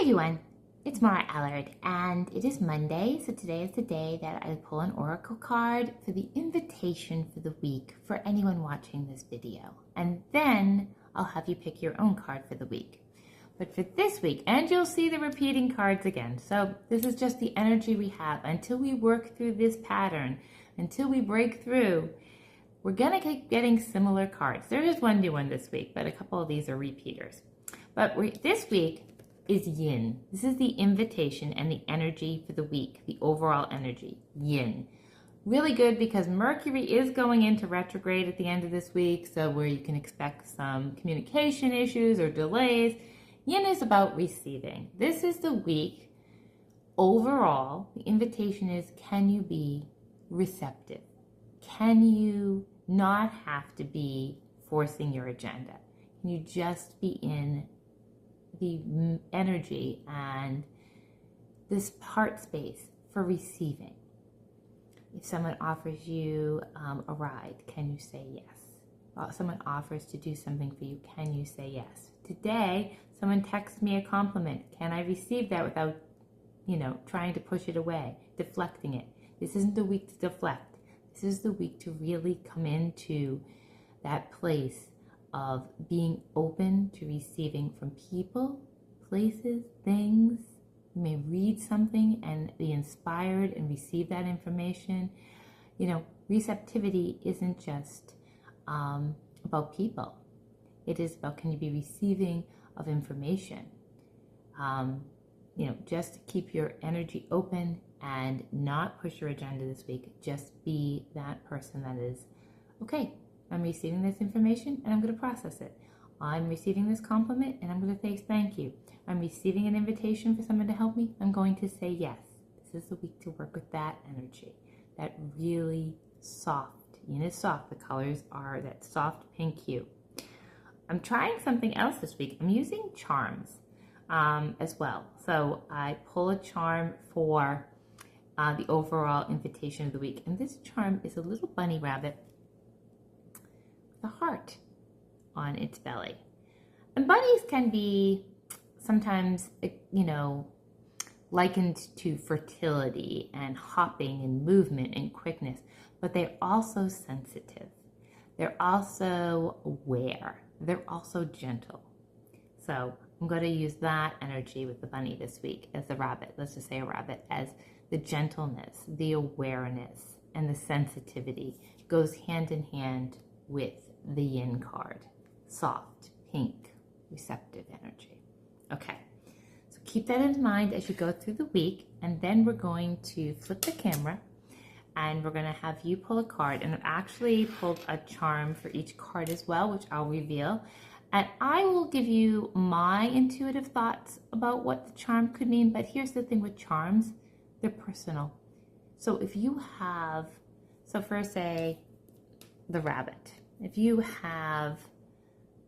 everyone, it's Mara Allard and it is Monday, so today is the day that I pull an oracle card for the invitation for the week for anyone watching this video, and then I'll have you pick your own card for the week. But for this week, and you'll see the repeating cards again, so this is just the energy we have until we work through this pattern, until we break through. We're gonna keep getting similar cards. There is one new one this week, but a couple of these are repeaters. But this week is yin. This is the invitation and the energy for the week, the overall energy, yin. Really good because Mercury is going into retrograde at the end of this week, so where you can expect some communication issues or delays. Yin is about receiving. This is the week. Overall, the invitation is, can you be receptive? Can you not have to be forcing your agenda? Can you just be in the energy and this heart space for receiving? If someone offers you a ride, can you say yes? If someone offers to do something for you, can you say yes? Today, someone texts me a compliment. Can I receive that without, trying to push it away, deflecting it? This isn't the week to deflect. This is the week to really come into that place of being open to receiving from people, places, things. You may read something and be inspired and receive that information. Receptivity isn't just about people. It is about, can you be receiving of information? Just to keep your energy open and not push your agenda this week. Just be that person that is, okay, I'm receiving this information and I'm going to process it. I'm receiving this compliment and I'm going to say thank you. I'm receiving an invitation for someone to help me. I'm going to say yes. This is the week to work with that energy, that really soft. Yin is soft. The colors are that soft pink hue. I'm trying something else this week. I'm using charms as well. So I pull a charm for the overall invitation of the week. And this charm is a little bunny rabbit, the heart on its belly. And bunnies can be sometimes, likened to fertility and hopping and movement and quickness, but they're also sensitive. They're also aware. They're also gentle. So I'm going to use that energy with the bunny this week as the rabbit. Let's just say a rabbit, as the gentleness, the awareness, and the sensitivity goes hand in hand with the yin card. Soft, pink, receptive energy. Okay, so keep that in mind as you go through the week, and then we're going to flip the camera and we're going to have you pull a card, and I've actually pulled a charm for each card as well, which I'll reveal, and I will give you my intuitive thoughts about what the charm could mean. But here's the thing with charms, they're personal. So if you have, first say the rabbit. If you have,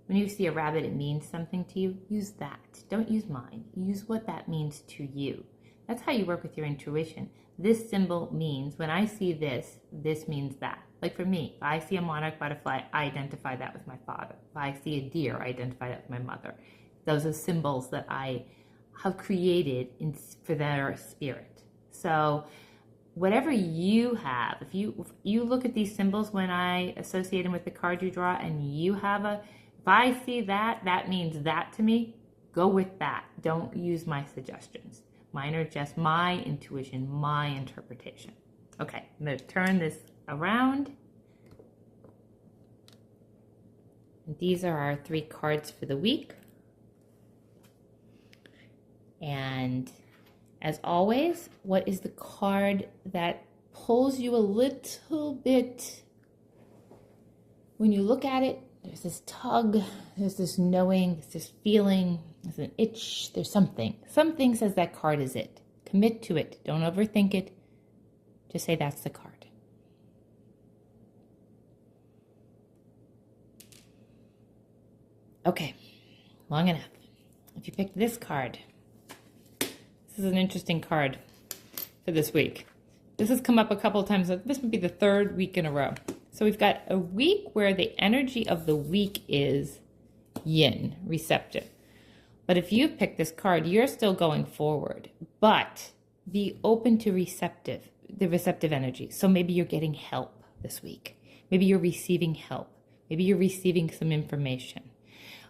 when you see a rabbit, it means something to you, use that. Don't use mine. Use what that means to you. That's how you work with your intuition. This symbol means, when I see this, this means that. Like for me, if I see a monarch butterfly, I identify that with my father. If I see a deer, I identify that with my mother. Those are symbols that I have created for their spirit. So whatever you have, if you look at these symbols when I associate them with the card you draw, and you have if I see that means that to me, go with that. Don't use my suggestions. Mine are just my intuition, my interpretation. Okay, I'm going to turn this around. And these are our 3 cards for the week. And as always, what is the card that pulls you a little bit? When you look at it, there's this tug, there's this knowing, there's this feeling, there's an itch, there's something. Something says that card is it. Commit to it. Don't overthink it. Just say that's the card. Okay, long enough. If you picked this card, this is an interesting card for this week. This has come up a couple of times. This would be the 3rd week in a row. So we've got a week where the energy of the week is yin, receptive. But if you've picked this card, you're still going forward, but be open to the receptive energy. So maybe you're getting help this week. Maybe you're receiving help. Maybe you're receiving some information.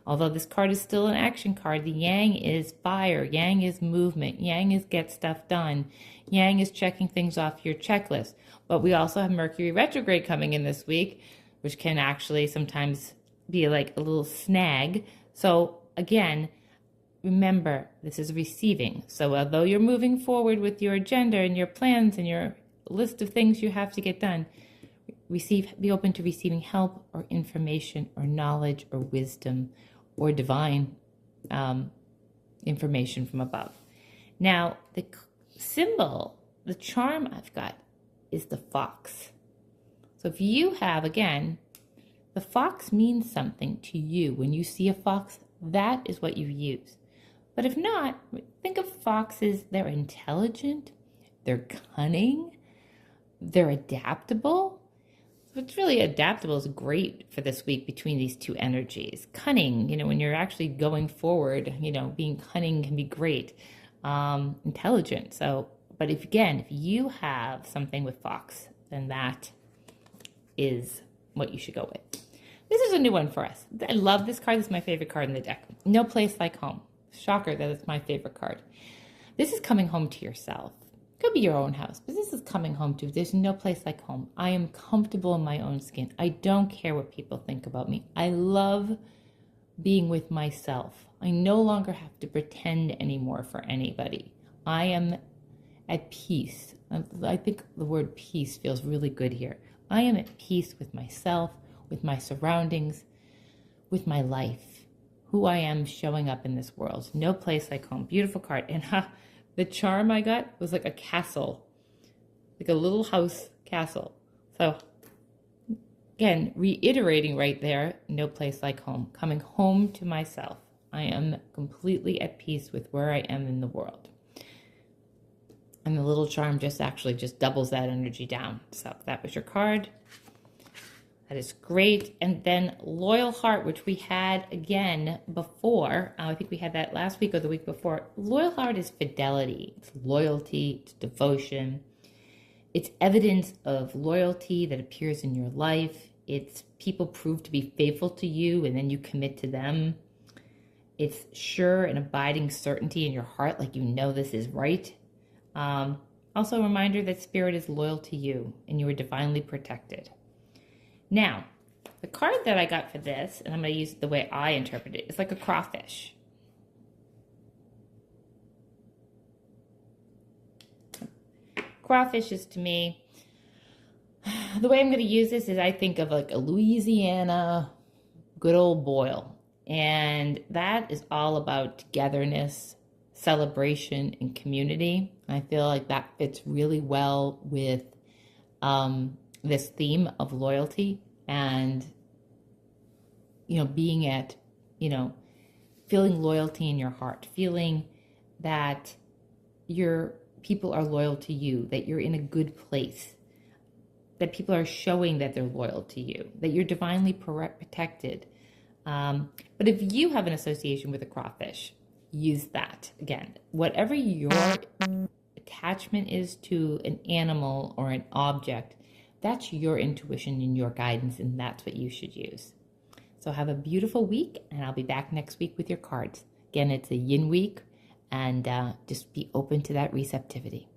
Although this card is still an action card, the Yang is fire, Yang is movement, Yang is get stuff done, Yang is checking things off your checklist. But we also have Mercury retrograde coming in this week, which can actually sometimes be like a little snag. So again, remember, this is receiving. So although you're moving forward with your agenda and your plans and your list of things you have to get done, be open to receiving help or information or knowledge or wisdom or divine information from above. Now, the symbol, the charm I've got is the fox. So if you have, again, the fox means something to you. When you see a fox, that is what you use. But if not, think of foxes. They're intelligent, they're cunning, they're adaptable. What's really adaptable is great for this week between these two energies. Cunning, when you're actually going forward, being cunning can be great. Intelligent. So, but if you have something with fox, then that is what you should go with. This is a new one for us. I love this card. This is my favorite card in the deck. No Place Like Home. Shocker that it's my favorite card. This is coming home to yourself. Could be your own house, but this is coming home to. There's no place like home. I am comfortable in my own skin. I don't care what people think about me. I love being with myself. I no longer have to pretend anymore for anybody. I am at peace. I think the word peace feels really good here. I am at peace with myself, with my surroundings, with my life, who I am showing up in this world. No place like home. Beautiful card. And the charm I got was like a castle, like a little house castle. So again, reiterating right there, no place like home. Coming home to myself. I am completely at peace with where I am in the world. And the little charm just doubles that energy down. So that was your card. That is great. And then Loyal Heart, which we had again before. I think we had that last week or the week before. Loyal Heart is fidelity. It's loyalty. It's devotion. It's evidence of loyalty that appears in your life. It's people prove to be faithful to you and then you commit to them. It's sure and abiding certainty in your heart, like this is right. Also a reminder that spirit is loyal to you and you are divinely protected. Now, the card that I got for this, and I'm going to use it the way I interpret it, it's like a crawfish. Crawfish is, to me, the way I'm going to use this is I think of like a Louisiana good old boil. And that is all about togetherness, celebration, and community. I feel like that fits really well with this theme of loyalty and, being at, feeling loyalty in your heart, feeling that your people are loyal to you, that you're in a good place, that people are showing that they're loyal to you, that you're divinely protected. But if you have an association with a crawfish, use that. Again, whatever your attachment is to an animal or an object, that's your intuition and your guidance, and that's what you should use. So have a beautiful week, and I'll be back next week with your cards. Again, it's a yin week, and just be open to that receptivity.